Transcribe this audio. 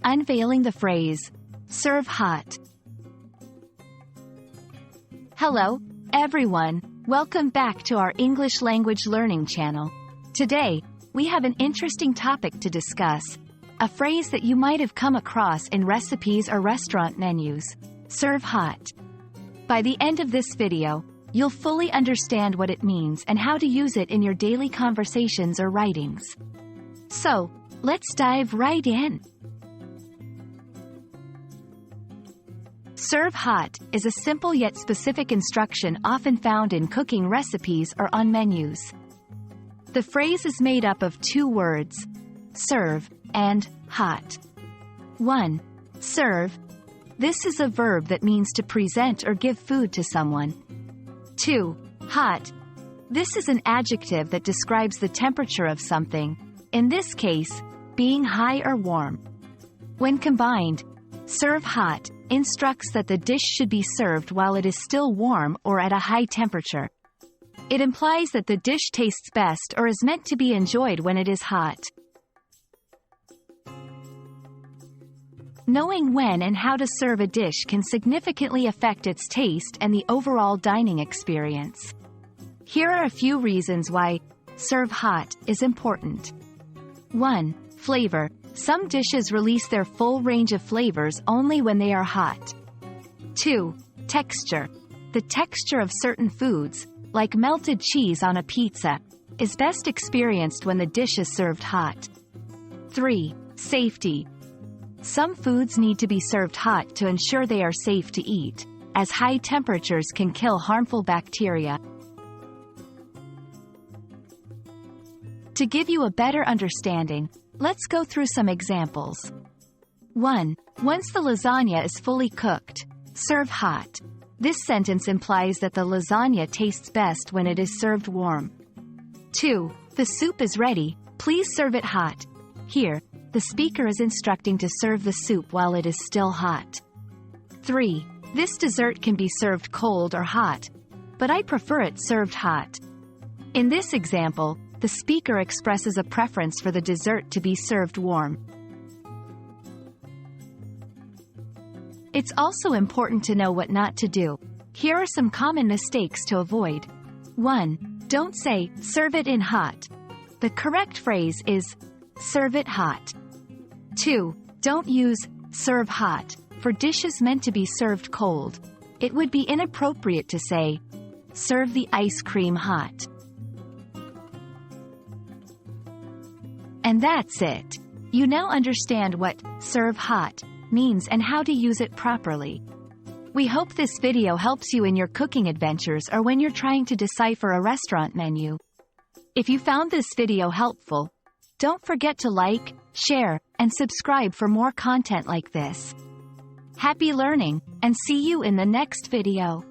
Unveiling the phrase, serve hot. Hello, everyone. Welcome back to our English language learning channel. Today, we have an interesting topic to discuss. A phrase that you might have come across in recipes or restaurant menus. Serve hot. By the end of this video, you'll fully understand what it means and how to use it in your daily conversations or writings. So, let's dive right in. Serve hot is a simple yet specific instruction often found in cooking recipes or on menus. The phrase is made up of two words, serve and hot. 1. Serve. This is a verb that means to present or give food to someone. 2. Hot. This is an adjective that describes the temperature of something, in this case, being high or warm. When combined, serve hot instructs that the dish should be served while it is still warm or at a high temperature. It implies that the dish tastes best or is meant to be enjoyed when it is hot. Knowing when and how to serve a dish can significantly affect its taste and the overall dining experience. Here are a few reasons why serve hot is important. 1. Flavor. Some dishes release their full range of flavors only when they are hot. 2. Texture. The texture of certain foods, like melted cheese on a pizza, is best experienced when the dish is served hot. 3. Safety. Some foods need to be served hot to ensure they are safe to eat, as high temperatures can kill harmful bacteria. To give you a better understanding, let's go through some examples. 1. Once the lasagna is fully cooked, serve hot. This sentence implies that the lasagna tastes best when it is served warm. 2. The soup is ready, please serve it hot. Here, the speaker is instructing to serve the soup while it is still hot. 3. This dessert can be served cold or hot, but I prefer it served hot. In this example, the speaker expresses a preference for the dessert to be served warm. It's also important to know what not to do. Here are some common mistakes to avoid. 1. Don't say, serve it in hot. The correct phrase is, serve it hot. 2. Don't use, serve hot, for dishes meant to be served cold. It would be inappropriate to say, serve the ice cream hot. And that's it. You now understand what serve hot means and how to use it properly. We hope this video helps you in your cooking adventures or when you're trying to decipher a restaurant menu. If you found this video helpful, don't forget to like, share, and subscribe for more content like this. Happy learning, and see you in the next video.